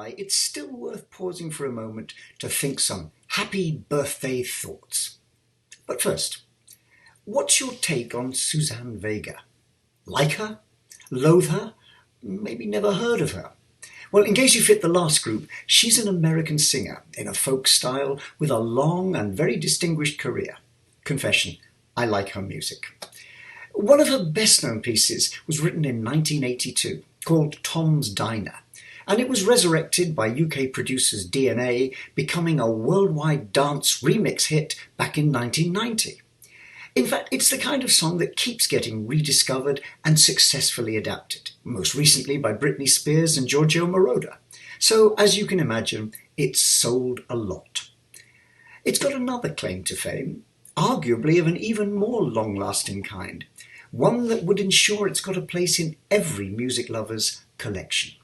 by, it's still worth pausing for a moment to think some happy birthday thoughts. But first, what's your take on Suzanne Vega? Like her? Loathe her? Maybe never heard of her? Well, in case you fit the last group, she's an American singer in a folk style with a long and very distinguished career. Confession, I like her music. One of her best-known pieces was written in 1982, called Tom's Diner, and it was resurrected by UK producers DNA, becoming a worldwide dance remix hit back in 1990. In fact, it's the kind of song that keeps getting rediscovered and successfully adapted, most recently by Britney Spears and Giorgio Moroder. So, as you can imagine, it's sold a lot. It's got another claim to fame, arguably of an even more long-lasting kind, one that would ensure it's got a place in every music lover's collection.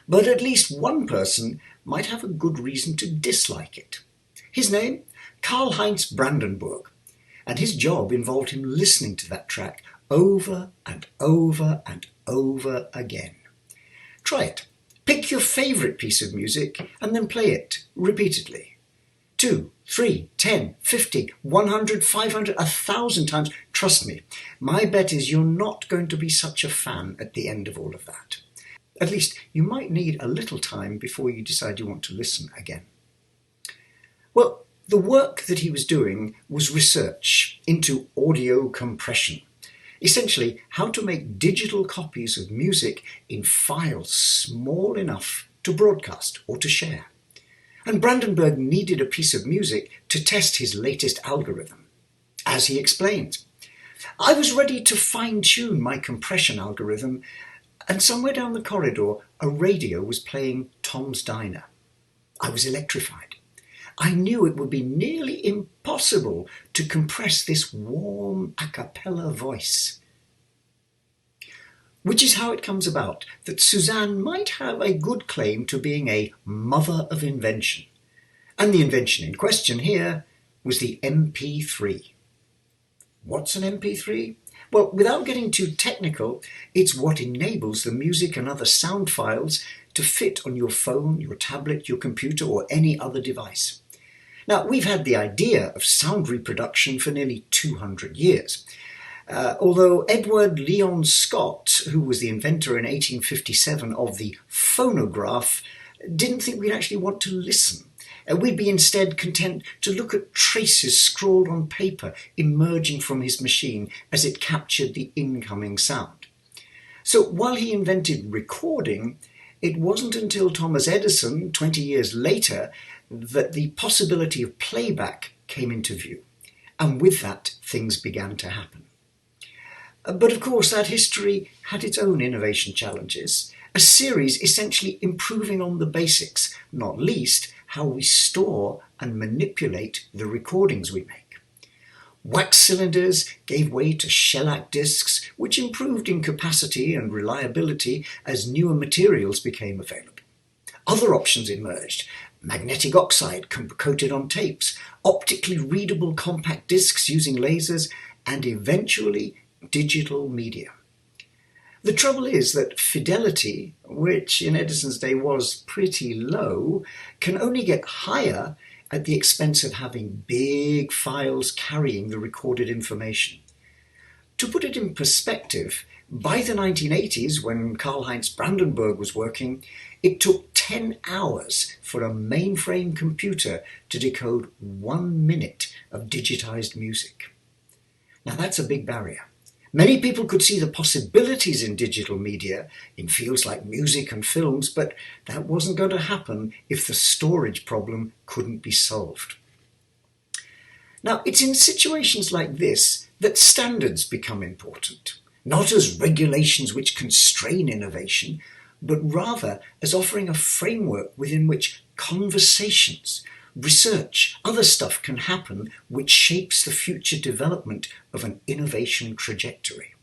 But at least one person might have a good reason to dislike it. His name? Karl-Heinz Brandenburg. And his job involved him listening to that track over and over and over again. Try it. Pick your favourite piece of music and then play it repeatedly. 2, 3, 10, 50, 100, 500, 1,000 times. Trust me, my bet is you're not going to be such a fan at the end of all of that. At least you might need a little time before you decide you want to listen again. Well, the work that he was doing was research into audio compression. Essentially, how to make digital copies of music in files small enough to broadcast or to share. And Brandenburg needed a piece of music to test his latest algorithm. As he explains, I was ready to fine-tune my compression algorithm, and somewhere down the corridor, a radio was playing Tom's Diner. I was electrified. I knew it would be nearly impossible to compress this warm a cappella voice. Which is how it comes about that Suzanne might have a good claim to being a mother of invention. And the invention in question here was the MP3. What's an MP3? Well, without getting too technical, it's what enables the music and other sound files to fit on your phone, your tablet, your computer, or any other device. Now, we've had the idea of sound reproduction for nearly 200 years. Although Edward Leon Scott, who was the inventor in 1857 of the phonograph, didn't think we'd actually want to listen. We'd be instead content to look at traces scrawled on paper emerging from his machine as it captured the incoming sound. So while he invented recording, it wasn't until Thomas Edison, 20 years later, that the possibility of playback came into view. And with that, things began to happen. But of course, that history had its own innovation challenges, a series essentially improving on the basics, not least how we store and manipulate the recordings we make. Wax cylinders gave way to shellac discs, which improved in capacity and reliability as newer materials became available. Other options emerged: magnetic oxide coated on tapes, optically readable compact discs using lasers, and eventually digital media. The trouble is that fidelity, which in Edison's day was pretty low, can only get higher at the expense of having big files carrying the recorded information. To put it in perspective, by the 1980s, when Karl-Heinz Brandenburg was working, it took 10 hours for a mainframe computer to decode 1 minute of digitized music. Now that's a big barrier. Many people could see the possibilities in digital media, in fields like music and films, but that wasn't going to happen if the storage problem couldn't be solved. Now, it's in situations like this that standards become important, not as regulations which constrain innovation, but rather as offering a framework within which conversations, research, other stuff can happen which shapes the future development of an innovation trajectory.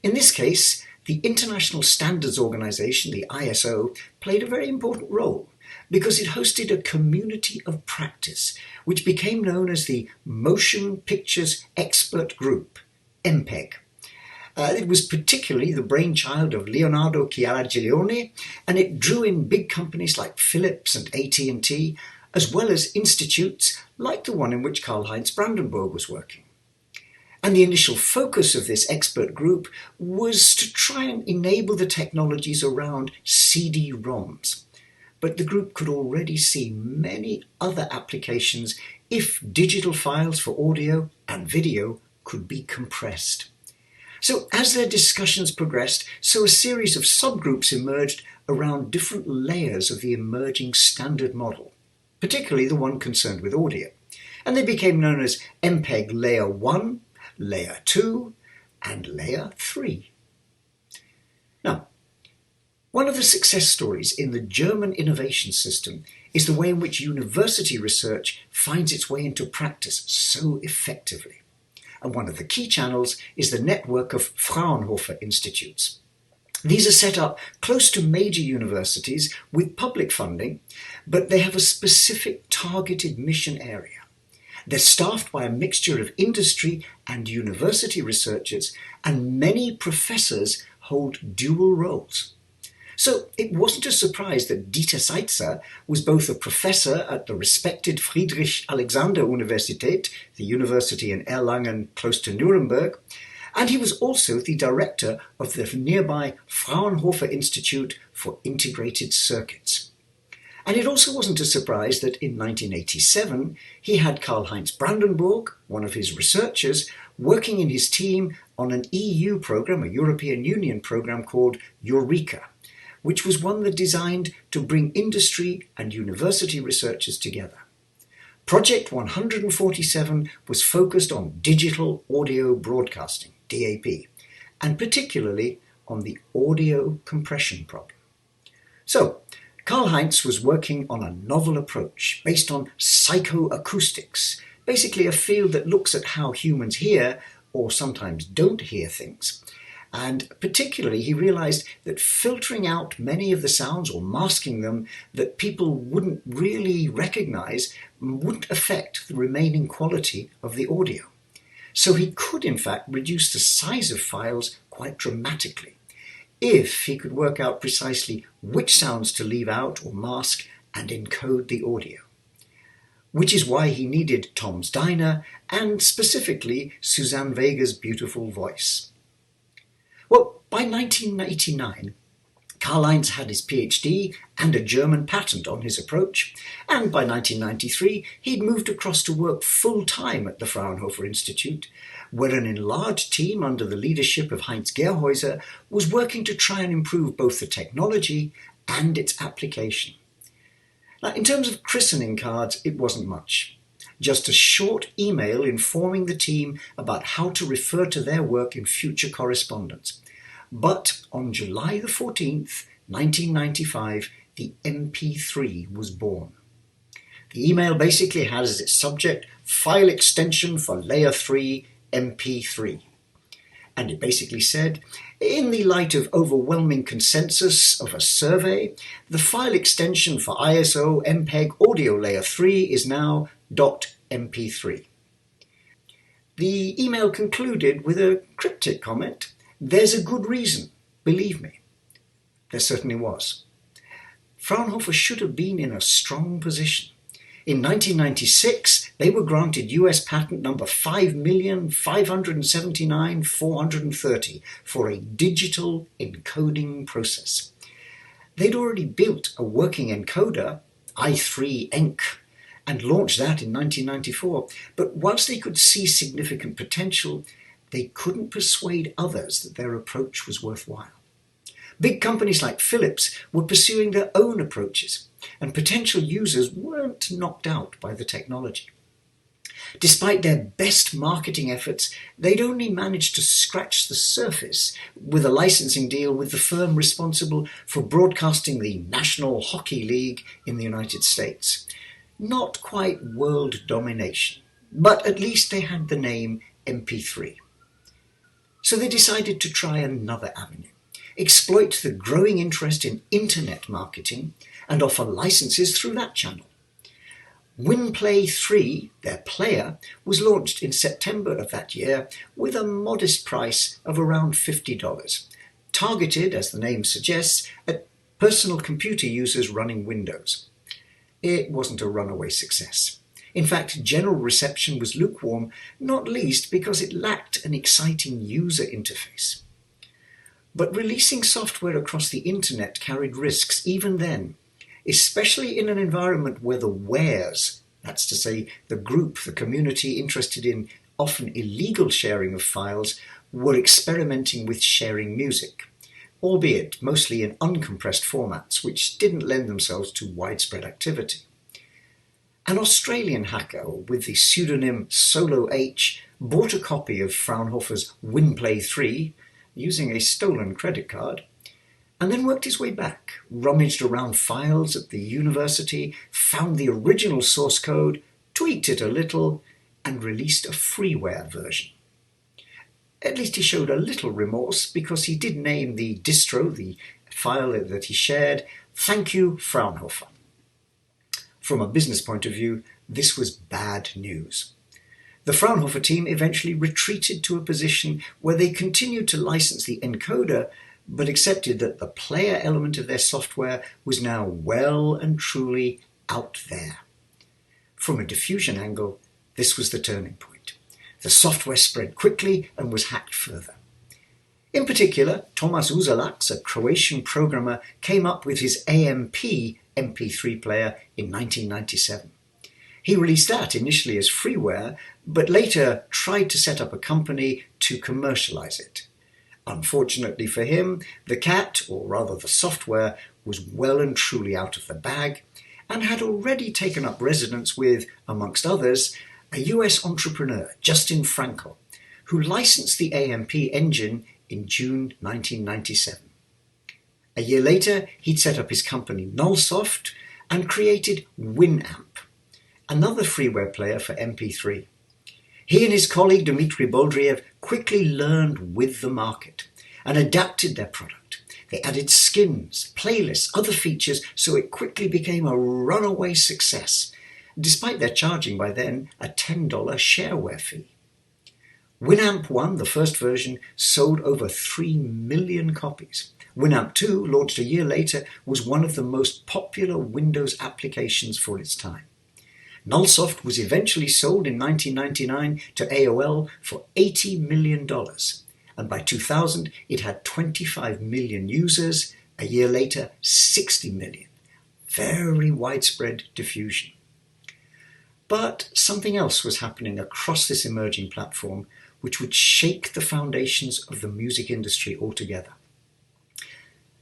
In this case, the International Standards Organization, the ISO, played a very important role because it hosted a community of practice which became known as the Motion Pictures Expert Group, MPEG. It was particularly the brainchild of Leonardo Chiaragiglione, and it drew in big companies like Philips and AT&T, as well as institutes like the one in which Karl-Heinz Brandenburg was working. And the initial focus of this expert group was to try and enable the technologies around CD-ROMs. But the group could already see many other applications if digital files for audio and video could be compressed. So as their discussions progressed, so a series of subgroups emerged around different layers of the emerging standard model, particularly the one concerned with audio. And they became known as MPEG Layer 1, Layer 2, and Layer 3. Now, one of the success stories in the German innovation system is the way in which university research finds its way into practice so effectively. And one of the key channels is the network of Fraunhofer institutes. These are set up close to major universities with public funding, but they have a specific targeted mission area. They're staffed by a mixture of industry and university researchers, and many professors hold dual roles. So it wasn't a surprise that Dieter Seitzer was both a professor at the respected Friedrich-Alexander-Universität, the university in Erlangen close to Nuremberg, and he was also the director of the nearby Fraunhofer Institute for Integrated Circuits. And it also wasn't a surprise that in 1987 he had Karl-Heinz Brandenburg, one of his researchers, working in his team on an EU program, a European Union program called Eureka, which was one that designed to bring industry and university researchers together. Project 147 was focused on digital audio broadcasting, DAB, and particularly on the audio compression problem. So, Karl-Heinz was working on a novel approach based on psychoacoustics, basically a field that looks at how humans hear or sometimes don't hear things. And particularly, he realized that filtering out many of the sounds or masking them that people wouldn't really recognize wouldn't affect the remaining quality of the audio. So he could, in fact, reduce the size of files quite dramatically if he could work out precisely which sounds to leave out or mask and encode the audio. Which is why he needed Tom's Diner and specifically Suzanne Vega's beautiful voice. Well, by 1989, Karl-Heinz had his PhD and a German patent on his approach, and by 1993 he'd moved across to work full-time at the Fraunhofer Institute, where an enlarged team under the leadership of Heinz Gerhäuser was working to try and improve both the technology and its application. Now, in terms of christening cards, it wasn't much. Just a short email informing the team about how to refer to their work in future correspondence. But on July the 14th, 1995, the MP3 was born. The email basically has as its subject, file extension for layer 3 MP3. And it basically said, in the light of overwhelming consensus of a survey, the file extension for ISO MPEG audio layer 3 is now .mp3. The email concluded with a cryptic comment, "There's a good reason, believe me." There certainly was. Fraunhofer should have been in a strong position. In 1996, they were granted US patent number 5,579,430 for a digital encoding process. They'd already built a working encoder, i3-ENC, and launched that in 1994. But whilst they could see significant potential, they couldn't persuade others that their approach was worthwhile. Big companies like Philips were pursuing their own approaches, and potential users weren't knocked out by the technology. Despite their best marketing efforts, they'd only managed to scratch the surface with a licensing deal with the firm responsible for broadcasting the National Hockey League in the United States. Not quite world domination, but at least they had the name MP3. So they decided to try another avenue, exploit the growing interest in internet marketing and offer licenses through that channel. WinPlay 3, their player, was launched in September of that year with a modest price of around $50, targeted, as the name suggests, at personal computer users running Windows. It wasn't a runaway success. In fact, general reception was lukewarm, not least because it lacked an exciting user interface. But releasing software across the internet carried risks even then, especially in an environment where the wares, that's to say, the group, the community interested in often illegal sharing of files, were experimenting with sharing music, albeit mostly in uncompressed formats, which didn't lend themselves to widespread activity. An Australian hacker with the pseudonym Solo H bought a copy of Fraunhofer's WinPlay 3 using a stolen credit card, and then worked his way back, rummaged around files at the university, found the original source code, tweaked it a little, and released a freeware version. At least he showed a little remorse, because he did name the distro, the file that he shared, "Thank you, Fraunhofer." From a business point of view, this was bad news. The Fraunhofer team eventually retreated to a position where they continued to license the encoder, but accepted that the player element of their software was now well and truly out there. From a diffusion angle, this was the turning point. The software spread quickly and was hacked further. In particular, Tomas Uzelac, a Croatian programmer, came up with his AMP MP3 player in 1997. He released that initially as freeware, but later tried to set up a company to commercialize it. Unfortunately for him, the cat, or rather the software, was well and truly out of the bag, and had already taken up residence with, amongst others, a US entrepreneur, Justin Frankel, who licensed the AMP engine in June 1997. A year later, he'd set up his company Nullsoft and created Winamp, another freeware player for MP3. He and his colleague Dmitry Boldriev quickly learned with the market and adapted their product. They added skins, playlists, other features, so it quickly became a runaway success, despite their charging by then a $10 shareware fee. Winamp 1, the first version, sold over 3 million copies. Winamp 2, launched a year later, was one of the most popular Windows applications for its time. Nullsoft was eventually sold in 1999 to AOL for $80 million, and by 2000 it had 25 million users, a year later 60 million. Very widespread diffusion. But something else was happening across this emerging platform which would shake the foundations of the music industry altogether.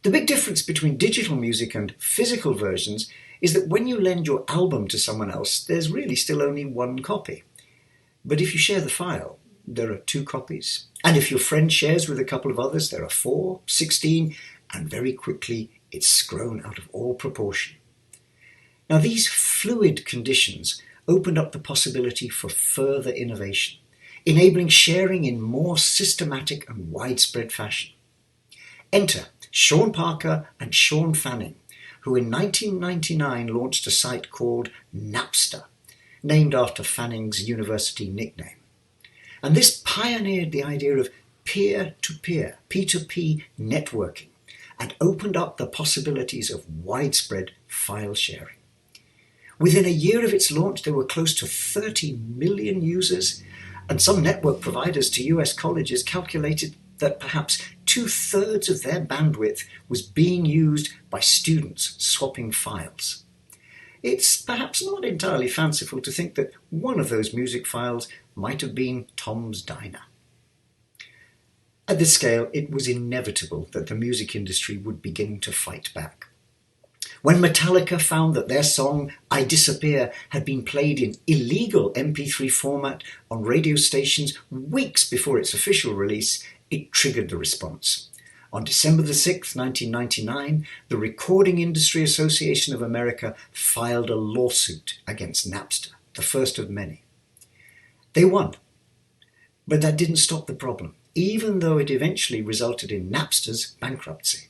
The big difference between digital music and physical versions is that when you lend your album to someone else, there's really still only one copy. But if you share the file, there are 2 copies. And if your friend shares with a couple of others, there are 4, 16, and very quickly it's grown out of all proportion. Now, these fluid conditions opened up the possibility for further innovation, enabling sharing in more systematic and widespread fashion. Enter Sean Parker and Sean Fanning, who in 1999 launched a site called Napster, named after Fanning's university nickname. And this pioneered the idea of peer-to-peer, P2P networking, and opened up the possibilities of widespread file sharing. Within a year of its launch, there were close to 30 million users, and some network providers to US colleges calculated that perhaps 2/3 of their bandwidth was being used by students swapping files. It's perhaps not entirely fanciful to think that one of those music files might have been Tom's Diner. At this scale, it was inevitable that the music industry would begin to fight back. When Metallica found that their song I Disappear had been played in illegal MP3 format on radio stations weeks before its official release, it triggered the response. On December the 6th, 1999, the Recording Industry Association of America filed a lawsuit against Napster, the first of many. They won, but that didn't stop the problem, even though it eventually resulted in Napster's bankruptcy.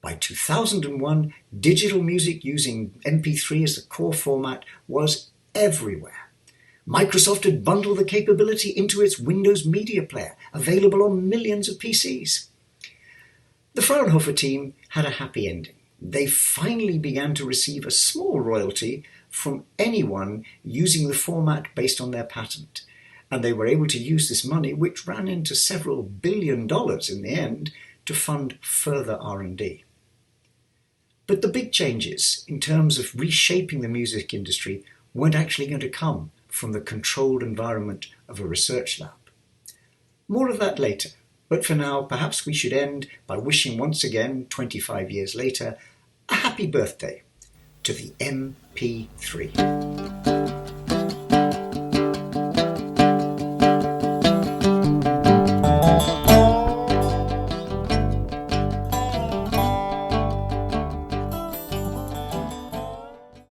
By 2001, digital music using MP3 as the core format was everywhere. Microsoft had bundled the capability into its Windows Media Player, available on millions of PCs. The Fraunhofer team had a happy ending. They finally began to receive a small royalty from anyone using the format based on their patent, and they were able to use this money, which ran into several $1 billion in the end, to fund further R&D. But the big changes in terms of reshaping the music industry weren't actually going to come from the controlled environment of a research lab. More of that later, but for now, perhaps we should end by wishing once again, 25 years later, a happy birthday to the MP3.